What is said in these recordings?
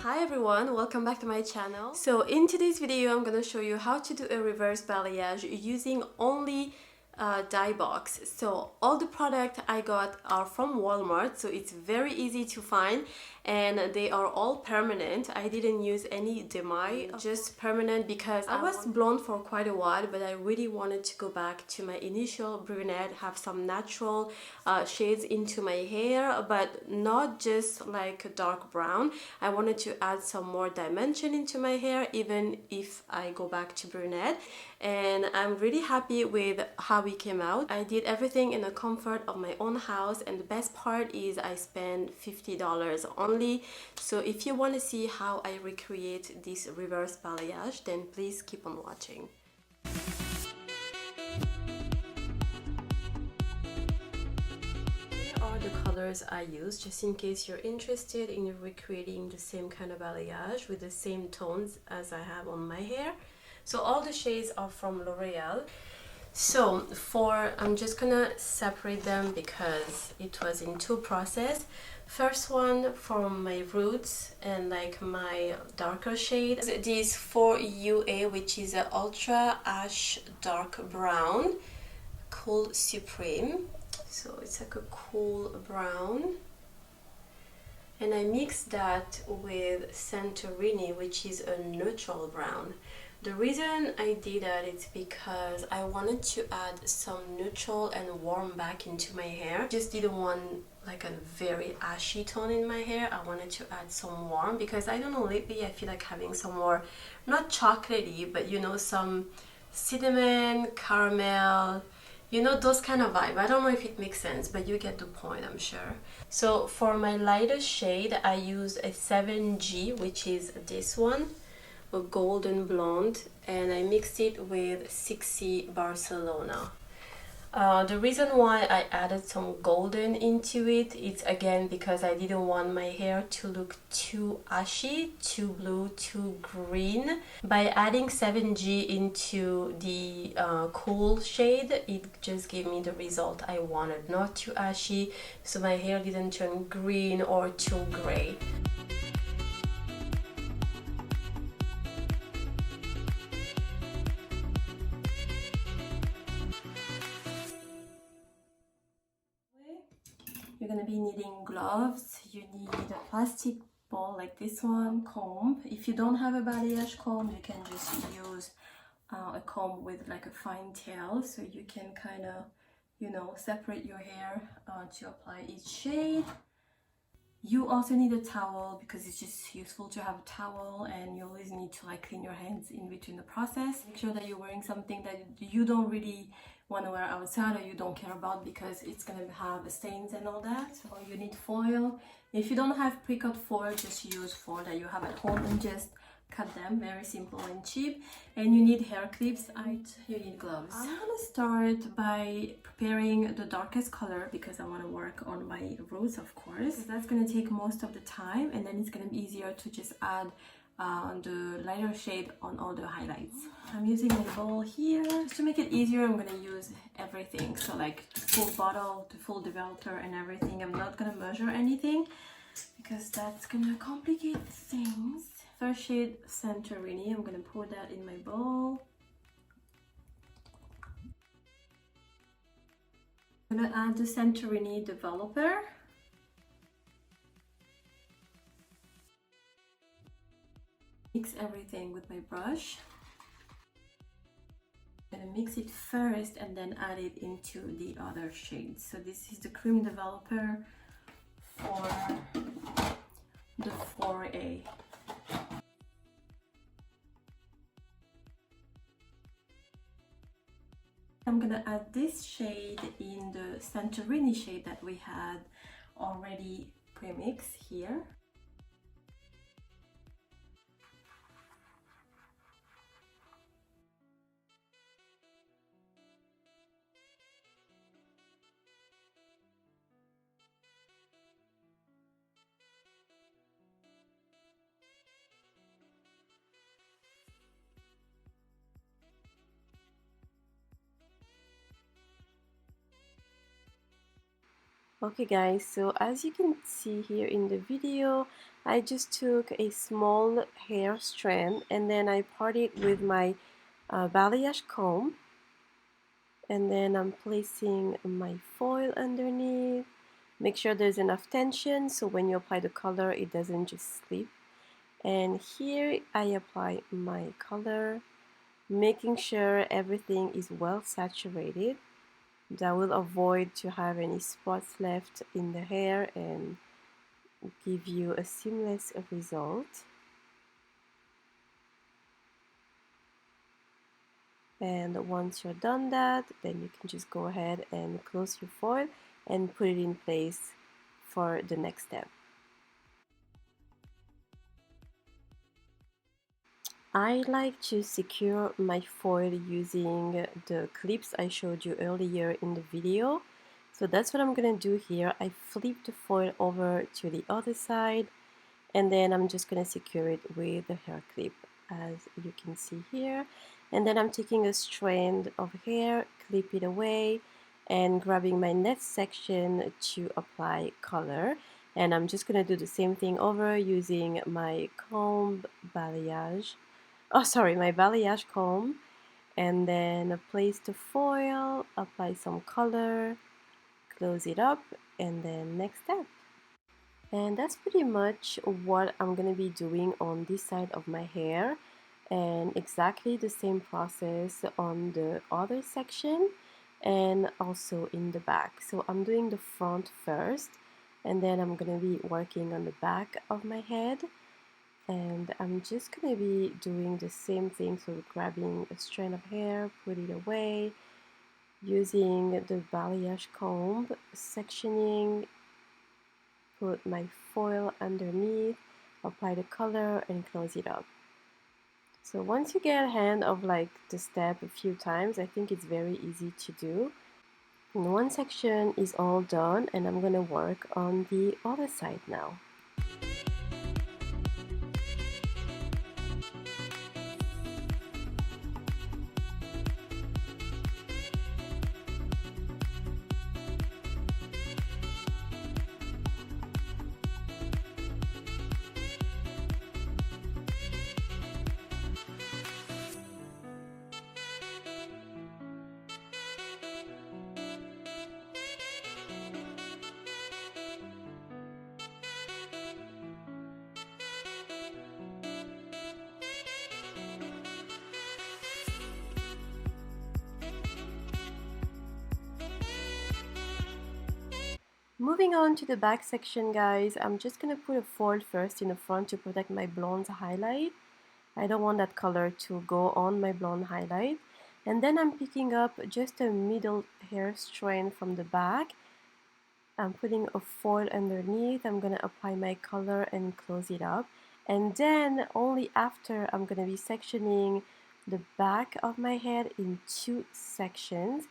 Hi everyone, welcome back to my channel. So in today's video I'm gonna show you how to do a reverse balayage using only dye box. So all the product I got are from Walmart, so it's very easy to find and they are all permanent. I didn't use any demi, just permanent, because I was blonde for quite a while, but I really wanted to go back to my initial brunette, have some natural shades into my hair, but not just like a dark brown. I wanted to add some more dimension into my hair even if I go back to brunette, and I'm really happy with how it came out. I did everything in the comfort of my own house, and the best part is I spent $50 only. So if you want to see how I recreate this reverse balayage, then please keep on watching. Here are the colors I use, just in case you're interested in recreating the same kind of balayage with the same tones as I have on my hair. So all the shades are from L'Oreal. So I'm just gonna separate them because it was in two process. First one from my roots and like my darker shade. This 4UA, which is an ultra ash dark brown, Cool Supreme. So it's like a cool brown. And I mixed that with Santorini, which is a neutral brown. The reason I did that is because I wanted to add some neutral and warm back into my hair. Just didn't want like a very ashy tone in my hair. I wanted to add some warm because I don't know, lately I feel like having some more, not chocolatey, but you know, some cinnamon, caramel, you know, those kind of vibe. I don't know if it makes sense, but you get the point, I'm sure. So for my lightest shade, I used a 7G, which is this one, a golden blonde, and I mixed it with 6C Barcelona. The reason why I added some golden into it is again because I didn't want my hair to look too ashy, too blue, too green. By adding 7G into the cool shade, it just gave me the result I wanted, not too ashy, so my hair didn't turn green or too gray. You're gonna be needing gloves, you need a plastic ball like this one, comb. If you don't have a balayage comb, you can just use a comb with like a fine tail, so you can kind of, you know, separate your hair to apply each shade. You also need a towel because it's just useful to have a towel, and you always need to like clean your hands in between the process. Make sure that you're wearing something that you don't really want to wear outside or you don't care about because it's going to have stains and all that. So you need foil. If you don't have pre-cut foil, just use foil that you have at home and just cut them. Very simple and cheap. And you need hair clips and you need gloves. I'm gonna start by preparing the darkest color because I want to work on my roots, of course. That's gonna take most of the time, and then it's gonna be easier to just add the lighter shade on all the highlights. I'm using my bowl here. Just to make it easier, I'm gonna use everything. So like full bottle, the full developer and everything. I'm not gonna measure anything because that's gonna complicate things. First shade, Santorini. I'm gonna pour that in my bowl. I'm gonna add the Santorini developer. Mix everything with my brush. I'm gonna mix it first and then add it into the other shades. So this is the cream developer for the 4A. I'm gonna add this shade in the Santorini shade that we had already pre-mixed here. Okay guys, so as you can see here in the video, I just took a small hair strand and then I parted it with my balayage comb, and then I'm placing my foil underneath. Make sure there's enough tension so when you apply the color it doesn't just slip. And here I apply my color, making sure everything is well saturated. That will avoid to have any spots left in the hair and give you a seamless result. And once you're done that, then you can just go ahead and close your foil and put it in place for the next step. I like to secure my foil using the clips I showed you earlier in the video. So that's what I'm gonna do here. I flip the foil over to the other side, and then I'm just gonna secure it with the hair clip, as you can see here. And then I'm taking a strand of hair, clip it away, and grabbing my next section to apply color. And I'm just gonna do the same thing over using my comb balayage. Oh, sorry, my balayage comb, and then place the foil, apply some color, close it up, and then next step. And that's pretty much what I'm gonna be doing on this side of my hair, and exactly the same process on the other section and also in the back. So I'm doing the front first, and then I'm gonna be working on the back of my head. And I'm just gonna be doing the same thing, so grabbing a strand of hair, put it away, using the balayage comb, sectioning, put my foil underneath, apply the color, and close it up. So once you get a hand of like the step a few times, I think it's very easy to do. And one section is all done, and I'm gonna work on the other side now. Moving on to the back section, guys, I'm just gonna put a foil first in the front to protect my blonde highlight. I don't want that color to go on my blonde highlight. And then I'm picking up just a middle hair strand from the back. I'm putting a foil underneath. I'm gonna apply my color and close it up. And then only after I'm gonna be sectioning the back of my head in 2 sections.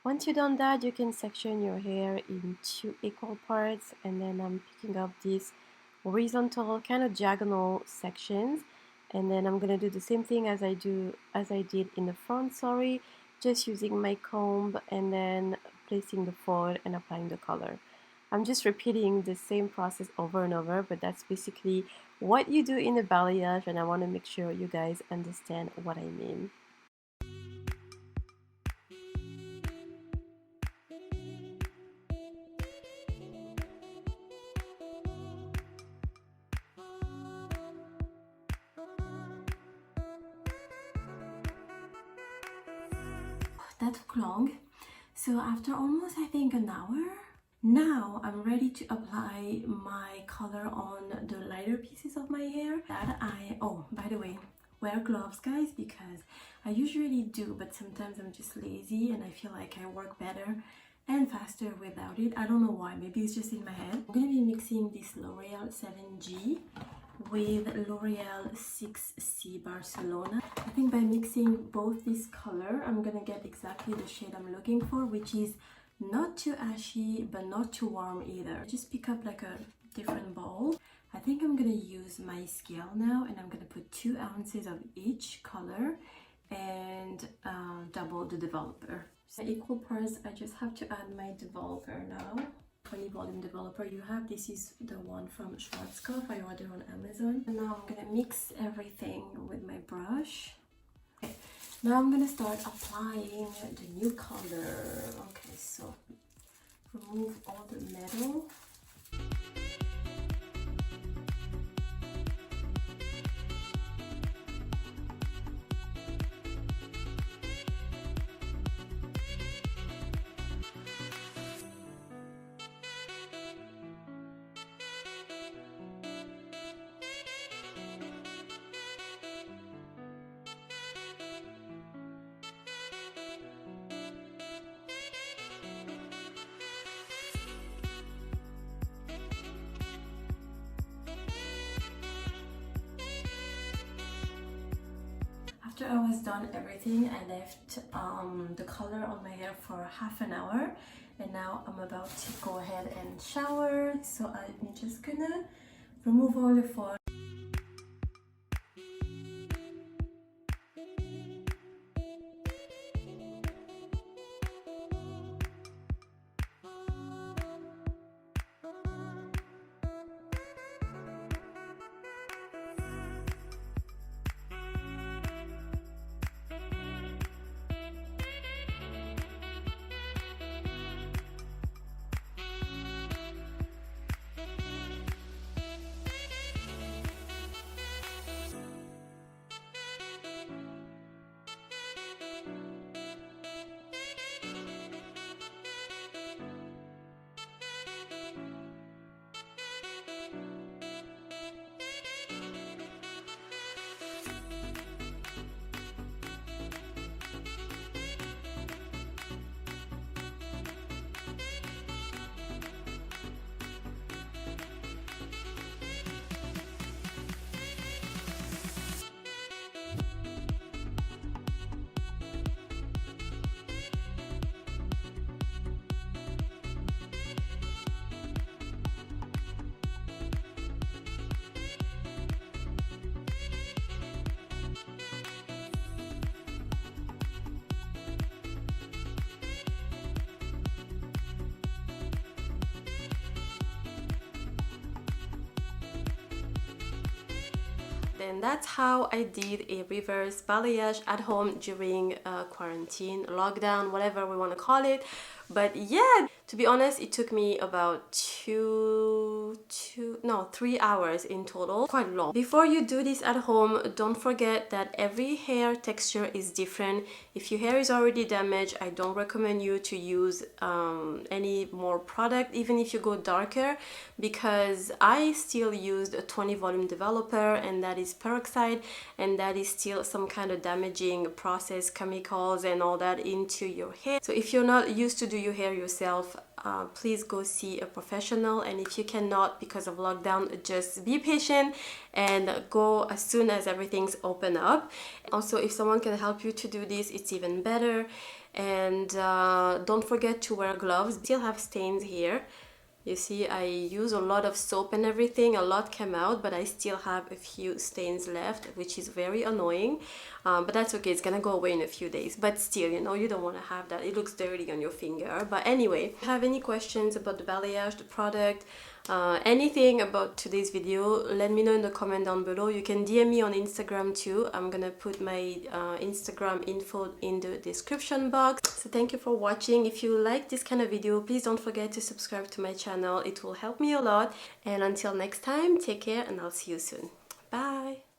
Once you've done that, you can section your hair in 2 equal parts, and then I'm picking up these horizontal, kind of diagonal sections, and then I'm gonna do the same thing as I did in the front, sorry, just using my comb and then placing the foil and applying the color. I'm just repeating the same process over and over, but that's basically what you do in the balayage, and I want to make sure you guys understand what I mean. That took long. So after almost, I think, an hour, now I'm ready to apply my color on the lighter pieces of my hair. Oh, by the way, wear gloves, guys, because I usually do, but sometimes I'm just lazy and I feel like I work better and faster without it. I don't know why, maybe it's just in my head. I'm gonna be mixing this L'Oreal 7G with L'Oreal 6C Barcelona. I think by mixing both this color, I'm gonna get exactly the shade I'm looking for, which is not too ashy, but not too warm either. Just pick up like a different bowl. I think I'm gonna use my scale now, and I'm gonna put 2 ounces of each color and double the developer. So equal parts, I just have to add my developer now. 20 volume developer you have. This is the one from Schwarzkopf. I ordered on Amazon. And now I'm gonna mix everything with my brush. Okay. Now I'm gonna start applying the new color. Okay, so remove all the metal. After I was done everything, I left the color on my hair for half an hour, and now I'm about to go ahead and shower. So I'm just gonna remove all the foil. Then that's how I did a reverse balayage at home during quarantine, lockdown, whatever we want to call it. But yeah, to be honest, it took me about 3 hours in total, quite long. Before you do this at home, don't forget that every hair texture is different. If your hair is already damaged, I don't recommend you to use any more product, even if you go darker, because I still used a 20 volume developer, and that is peroxide, and that is still some kind of damaging process, chemicals and all that into your hair. So if you're not used to do your hair yourself, please go see a professional. And if you cannot because of lockdown, just be patient and go as soon as everything's open up. Also, if someone can help you to do this, it's even better. And don't forget to wear gloves. Still have stains here. You see, I use a lot of soap and everything. A lot came out, but I still have a few stains left, which is very annoying. But that's okay. It's gonna go away in a few days. But still, you know, you don't want to have that. It looks dirty on your finger. But anyway, if you have any questions about the balayage, the product, anything about today's video, let me know in the comment down below. You can DM me on Instagram too. I'm gonna put my Instagram info in the description box. So thank you for watching. If you like this kind of video, please don't forget to subscribe to my channel. It will help me a lot. And until next time, take care, and I'll see you soon. Bye.